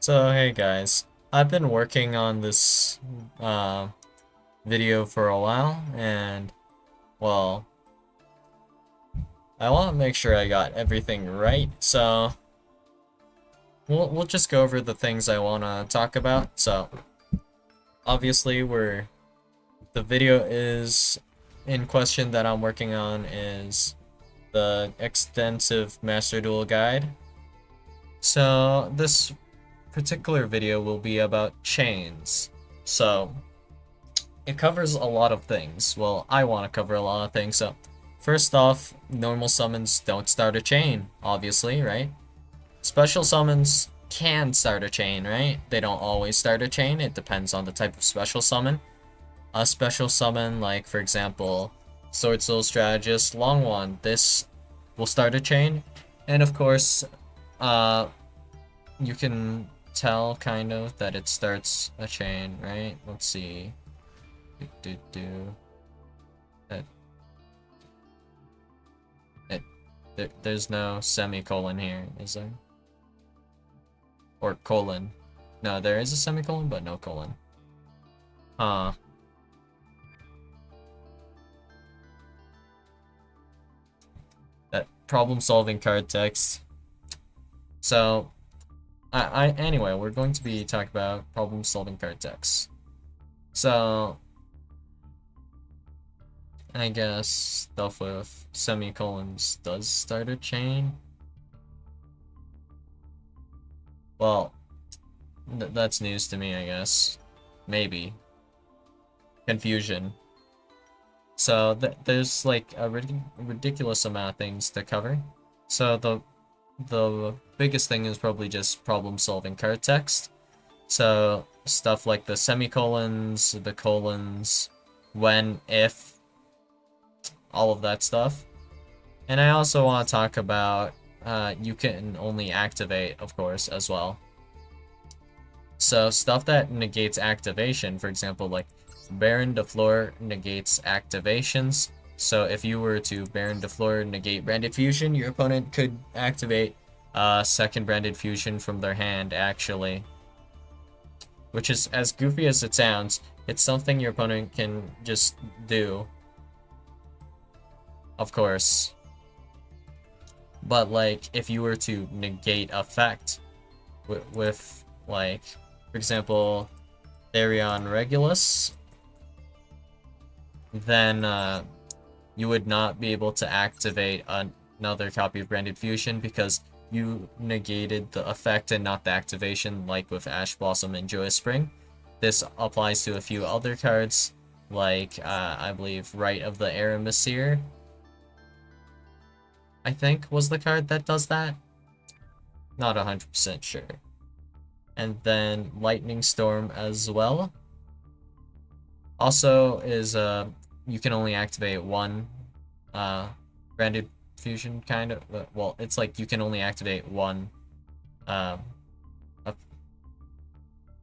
So hey guys, I've been working on this uh, video for a while, and well, I want to make sure I got everything right. So we'll just go over the things I want to talk about. So obviously, the video is in question that I'm working on is the extensive Master Duel guide. So this particular video will be about chains. So it covers a lot of things. Well, I want to cover a lot of things. So, first off, normal summons don't start a chain, obviously, right? Special summons can start a chain, right? They don't always start a chain. It depends on the type of special summon. A special summon, like for example, Sword Soul Strategist, Long One, this will start a chain. And of course, uh, you can tell kind of that it starts a chain, right? Let's see. Do. It, there's no semicolon here, is there? Or colon. No, there is a semicolon, but no colon. Huh. That problem-solving card text. So, anyway, we're going to be talking about problem-solving card text. So, I guess stuff with semicolons does start a chain. Well, that's news to me, I guess. Maybe. Confusion. So there's like a ridiculous amount of things to cover. So the biggest thing is probably just problem-solving card text. So stuff like the semicolons, the colons, when, if, all of that stuff. And I also want to talk about you can only activate, of course, as well. So stuff that negates activation, for example, like Baron de Fleur negates activations. So if you were to Baron de Fleur negate Branded Fusion, your opponent could activate second Branded Fusion from their hand, actually. Which is, as goofy as it sounds, it's something your opponent can just do. Of course. But, like, if you were to negate effect with like, for example, Therion Regulus, then you would not be able to activate another copy of Branded Fusion because you negated the effect and not the activation, like with Ash Blossom and Joyous Spring. This applies to a few other cards, like I believe Rite of the Aramasir, I think was the card that does that. Not 100% sure. And then Lightning Storm as well. Also is you can only activate one Branded Fusion kind of. Well, it's like you can only activate one uh,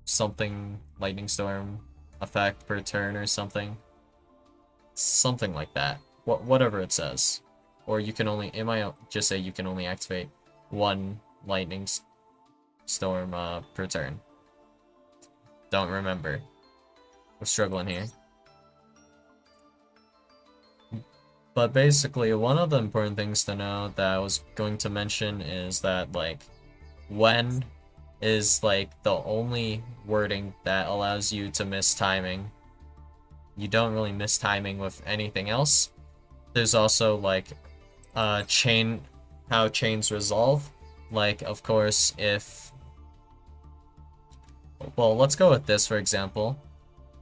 something Lightning Storm effect per turn or something. Something like that. Whatever it says. Or you can only, it might just say you can only activate one Lightning Storm per turn. Don't remember. We're struggling here. But basically, one of the important things to know that I was going to mention is that, like, when is, like, the only wording that allows you to miss timing. You don't really miss timing with anything else. There's also, like, how chains resolve. Like, of course, if... Well, let's go with this, for example.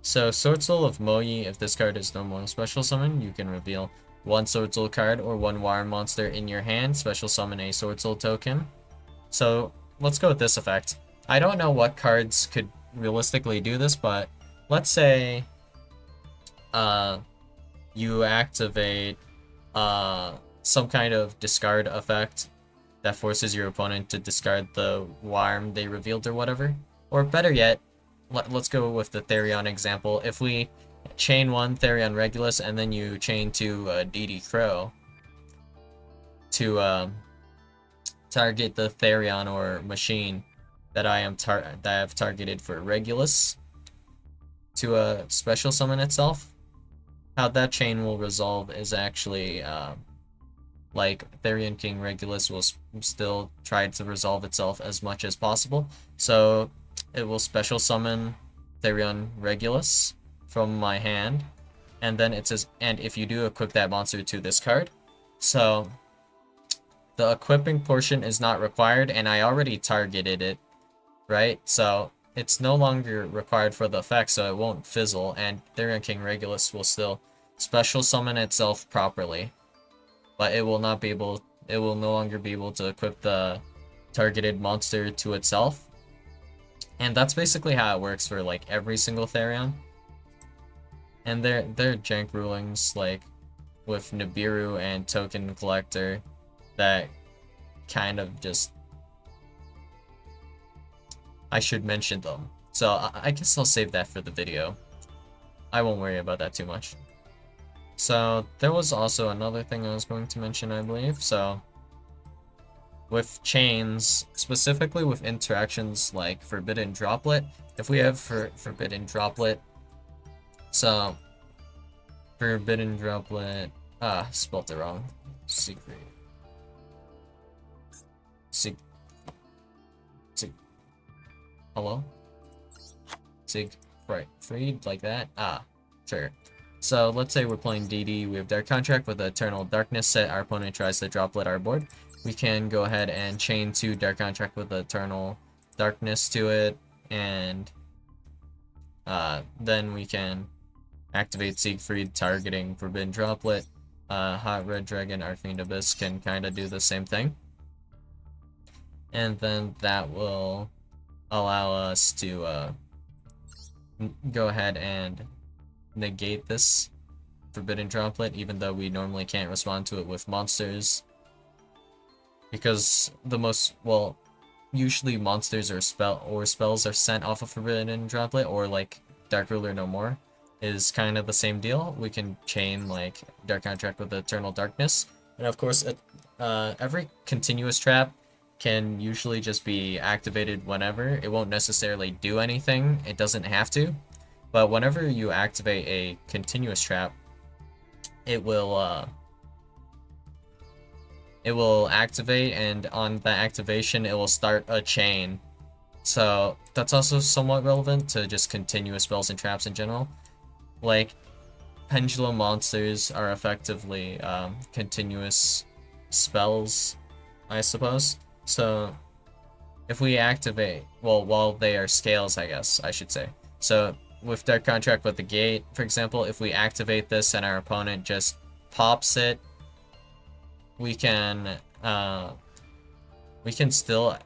So, Sword Soul of Moyi, if this card is normal and special summon, you can reveal one Sword Soul card or one Wire monster in your hand, special summon a Sword Soul token. So, let's go with this effect. I don't know what cards could realistically do this, but let's say you activate some kind of discard effect that forces your opponent to discard the Worm they revealed or whatever. Or better yet, let's go with the Therion example. If we chain one Therion Regulus and then you chain two DD Crow to target the Therion or machine, that I've targeted for Regulus to special summon itself. How that chain will resolve is actually like Therian King Regulus will still try to resolve itself as much as possible. So it will special summon Therion Regulus from my hand, and then it says, and if you do equip that monster to this card. So the equipping portion is not required, and I already targeted it, right? So it's no longer required for the effect, so it won't fizzle, and Therion King Regulus will still special summon itself properly. But it will no longer be able to equip the targeted monster to itself. And that's basically how it works for like every single Therion. And their jank rulings, like with Nibiru and Token Collector, that kind of just, I should mention them. So I guess I'll save that for the video. I won't worry about that too much. So there was also another thing I was going to mention, I believe. So with chains, specifically with interactions like Forbidden Droplet, if we have Forbidden Droplet, so Forbidden Droplet, spelled it wrong. Secret. Hello? Freed, like that? Sure. So let's say we're playing DD, we have Dark Contract with Eternal Darkness set, our opponent tries to droplet our board. We can go ahead and chain 2 Dark Contract with Eternal Darkness to it, and then we can activate Siegfried targeting Forbidden Droplet. Hot Red Dragon, Arcfiend Abyss can kind of do the same thing. And then that will allow us to go ahead and negate this Forbidden Droplet, even though we normally can't respond to it with monsters. Because usually monsters or spells are sent off of Forbidden Droplet, or like Dark Ruler No More is kind of the same deal. We can chain like Dark Contract with Eternal Darkness, and of course every continuous trap can usually just be activated whenever. It won't necessarily do anything, it doesn't have to, but whenever you activate a continuous trap, it will activate, and on that activation it will start a chain. So that's also somewhat relevant to just continuous spells and traps in general. Like, pendulum monsters are effectively continuous spells, I suppose. So if we activate, while they are scales, I guess I should say. So with Dark Contract with the Gate, for example, if we activate this and our opponent just pops it, we can still we can still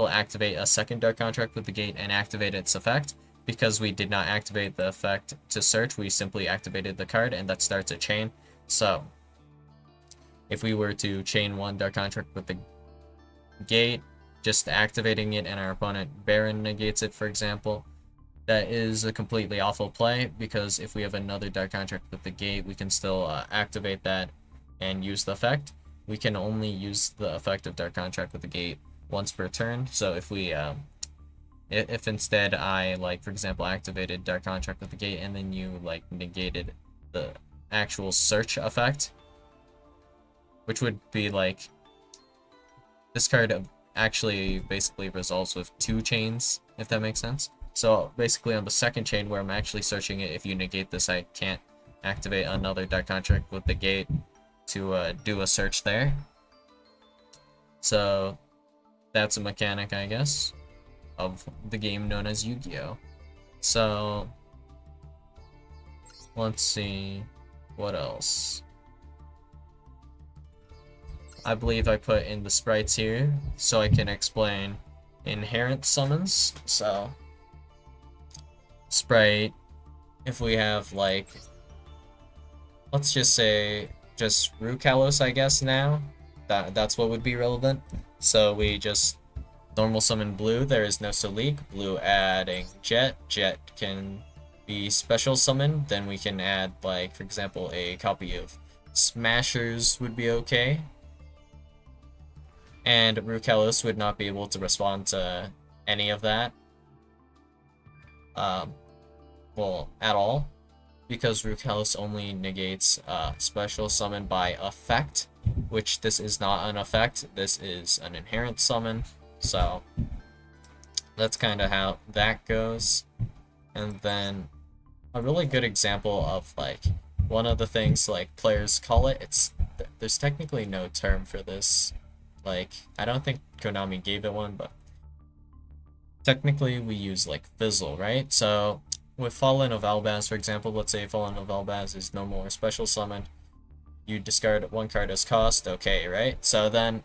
activate a second Dark Contract with the Gate and activate its effect. Because we did not activate the effect to search, we simply activated the card, and that starts a chain. So if we were to chain 1 Dark Contract with the Gate, just activating it and our opponent Baron negates it, for example, that is a completely awful play, because if we have another Dark Contract with the Gate, we can still activate that and use the effect. We can only use the effect of Dark Contract with the Gate once per turn. So if we if instead I, like, for example, activated Dark Contract with the Gate and then you like negated the actual search effect, which would be like, this card actually basically resolves with 2 chains, if that makes sense. So basically on the second chain where I'm actually searching it, if you negate this, I can't activate another Dark Contract with the Gate to do a search there. So that's a mechanic, I guess, of the game known as Yu-Gi-Oh! So let's see what else. I believe I put in the sprites here so I can explain inherent summons. So sprite, if we have like, let's just say just Rukalos, I guess now, that's what would be relevant. So we just normal summon blue, there is no Salik, blue adding Jet can be special summoned, then we can add, like, for example, a copy of Smashers would be okay. and Rukelos would not be able to respond to any of that, well, at all, because Rukelos only negates special summon by effect, which this is not an effect, this is an inherent summon, so that's kind of how that goes. And then a really good example of like one of the things like players call it, there's technically no term for this, like I don't think Konami gave it one, but technically we use like fizzle, right? So with Fallen of Albaz, for example, let's say Fallen of Albaz is no more special summon, you discard one card as cost, okay, right? So then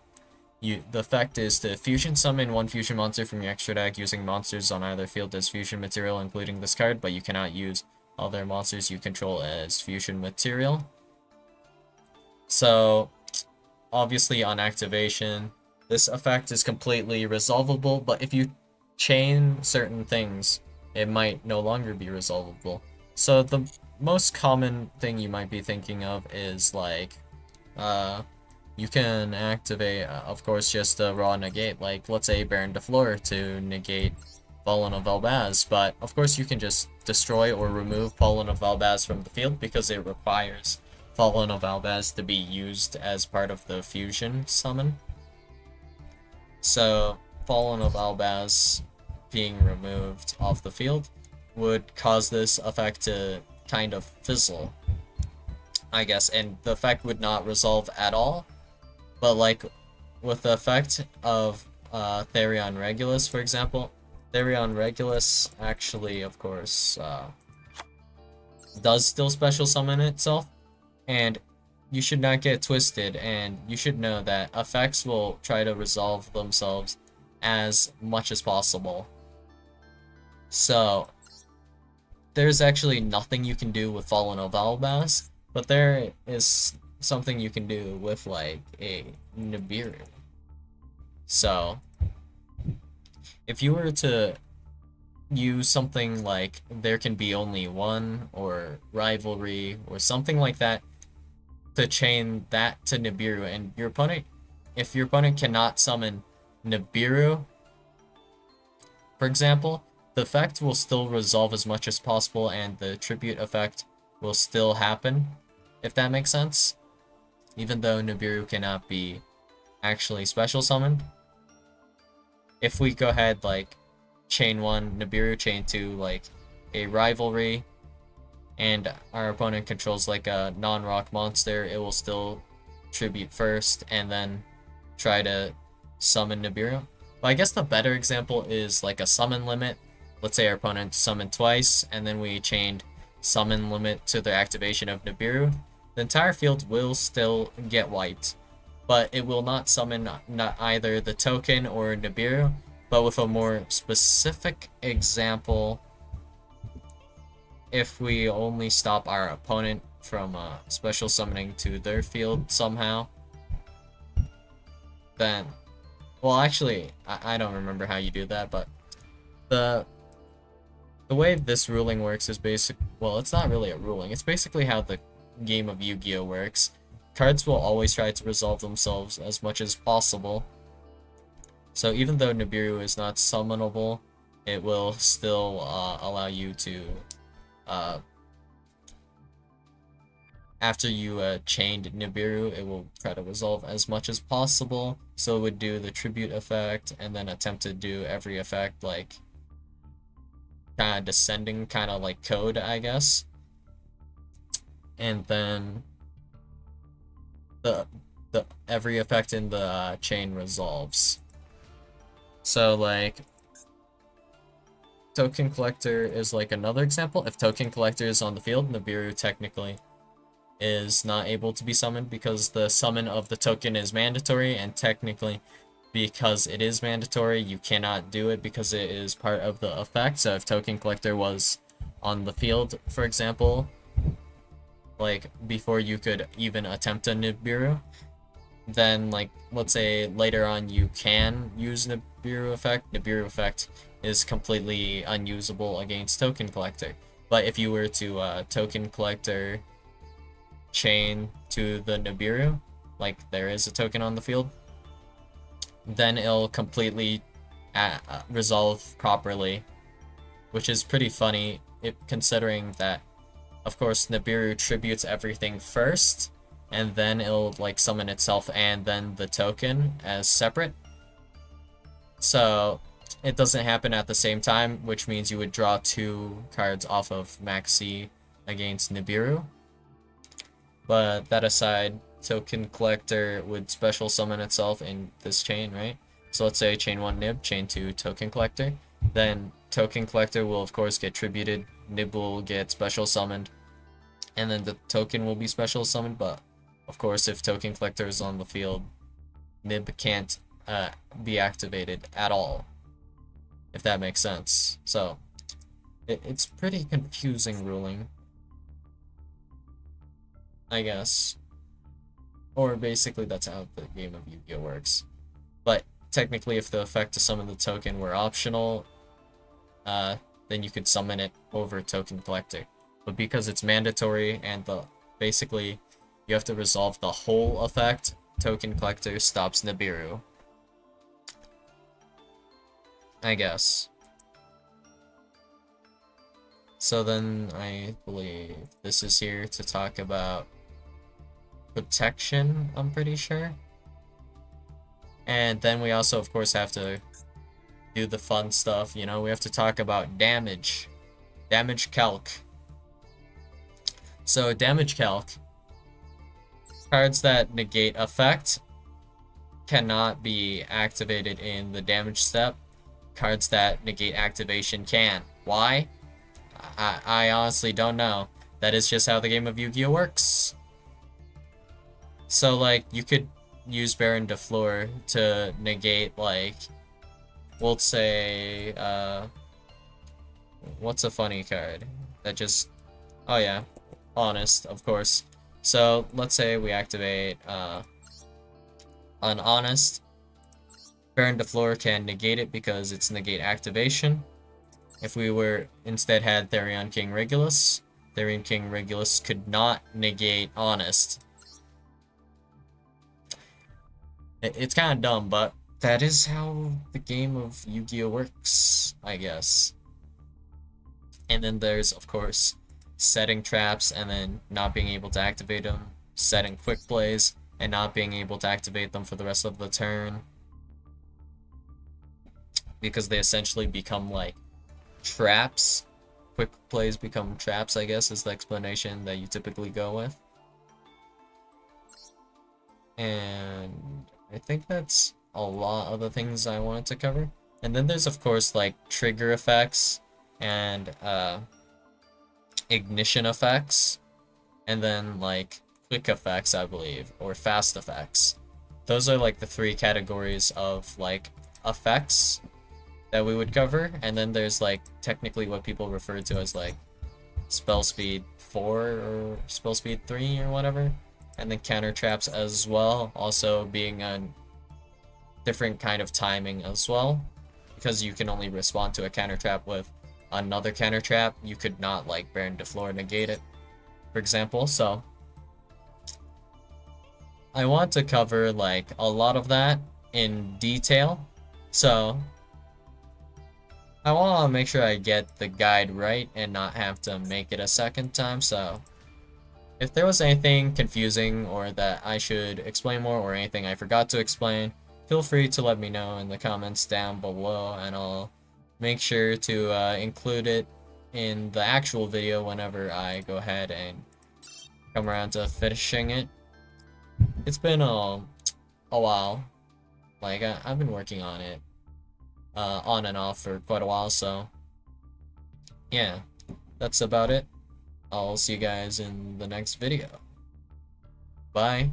the effect is to fusion summon one fusion monster from your extra deck using monsters on either field as fusion material, including this card, but you cannot use other monsters you control as fusion material. So obviously on activation, this effect is completely resolvable, but if you chain certain things, it might no longer be resolvable. So the most common thing you might be thinking of is like, you can activate, of course, just a raw negate, like let's say Baron de Fleur to negate Fallen of Albaz, but of course you can just destroy or remove Fallen of Albaz from the field because it requires Fallen of Albaz to be used as part of the fusion summon. So Fallen of Albaz being removed off the field would cause this effect to kind of fizzle, I guess, and the effect would not resolve at all. But like with the effect of Therion Regulus, for example, Therion Regulus actually, of course, does still special summon itself, and you should not get twisted, and you should know that effects will try to resolve themselves as much as possible. So there's actually nothing you can do with Fallen of Albaz, but there is something you can do with like a Nibiru. So if you were to use something like There Can Be Only One or Rivalry or something like that to chain that to Nibiru, and your opponent, if your opponent cannot summon Nibiru, for example, the effect will still resolve as much as possible and the tribute effect will still happen, if that makes sense. Even though Nibiru cannot be actually special summoned. If we go ahead, like, chain 1 Nibiru, chain 2, like, a Rivalry, and our opponent controls, like, a non-rock monster, it will still tribute first, and then try to summon Nibiru. But I guess the better example is, like, a summon limit. Let's say our opponent summoned twice, and then we chained summon limit to the activation of Nibiru. The entire field will still get wiped, but it will not summon not either the token or Nibiru. But with a more specific example, if we only stop our opponent from special summoning to their field somehow, then, well, actually, I don't remember how you do that, but the way this ruling works is well, it's not really a ruling, it's basically how the game of Yu-Gi-Oh works. Cards will always try to resolve themselves as much as possible. So even though Nibiru is not summonable, it will still allow you to, after you chained Nibiru, it will try to resolve as much as possible. So it would do the tribute effect and then attempt to do every effect, like kind of descending, kind of like code, I guess. And then the every effect in the chain resolves. So like Token Collector is like another example. If Token Collector is on the field, Nibiru technically is not able to be summoned because the summon of the token is mandatory, and technically because it is mandatory, you cannot do it because it is part of the effect. So if Token Collector was on the field, for example, like before you could even attempt a Nibiru, then like let's say later on you can use Nibiru effect is completely unusable against Token Collector. But if you were to Token Collector chain to the Nibiru, like there is a token on the field, then it'll completely resolve properly, which is pretty funny, considering that, of course, Nibiru tributes everything first, and then it'll like summon itself and then the token as separate. So it doesn't happen at the same time, which means you would draw 2 cards off of Maxi against Nibiru. But that aside, Token Collector would special summon itself in this chain, right? So let's say chain 1 Nib, chain 2 Token Collector. Then Token Collector will of course get tributed, Nib will get special summoned, and then the token will be special summoned, but of course if Token Collector is on the field, Nib can't be activated at all, if that makes sense. So it's pretty confusing ruling, I guess. Or basically that's how the game of Yu-Gi-Oh works. But technically if the effect to summon the token were optional, then you could summon it over Token Collector. But because it's mandatory and basically you have to resolve the whole effect, Token Collector stops Nibiru, I guess. So then I believe this is here to talk about protection, I'm pretty sure. And then we also, of course, have to do the fun stuff, you know, we have to talk about damage. Damage calc. So damage calc. Cards that negate effect cannot be activated in the damage step. Cards that negate activation can. Why? I honestly don't know. That is just how the game of Yu-Gi-Oh works. So like you could use Baron de Fleur to negate, like, we'll say, what's a funny card that just, oh yeah, Honest, of course. So let's say we activate an Honest. Baron de Fleur can negate it because it's negate activation. If we were instead had Therion King Regulus, Therion King Regulus could not negate Honest. It's kind of dumb, but that is how the game of Yu-Gi-Oh works, I guess. And then there's, of course, setting traps and then not being able to activate them, setting quick plays and not being able to activate them for the rest of the turn, because they essentially become like traps. Quick plays become traps, I guess, is the explanation that you typically go with. And I think that's a lot of the things I wanted to cover. And then there's, of course, like trigger effects and ignition effects, and then like quick effects, I believe, or fast effects. Those are like the 3 categories of like effects that we would cover. And then there's like technically what people refer to as like spell speed 4 or spell speed 3 or whatever, and then counter traps as well, also being a different kind of timing as well, because you can only respond to a counter trap with another counter trap. You could not like Baron de Fleur negate it, for example. So I want to cover like a lot of that in detail, so I want to make sure I get the guide right and not have to make it a second time. So if there was anything confusing or that I should explain more, or anything I forgot to explain, feel free to let me know in the comments down below, and I'll make sure to include it in the actual video whenever I go ahead and come around to finishing it. It's been a while. Like, I've been working on it on and off for quite a while, so yeah, that's about it. I'll see you guys in the next video. Bye.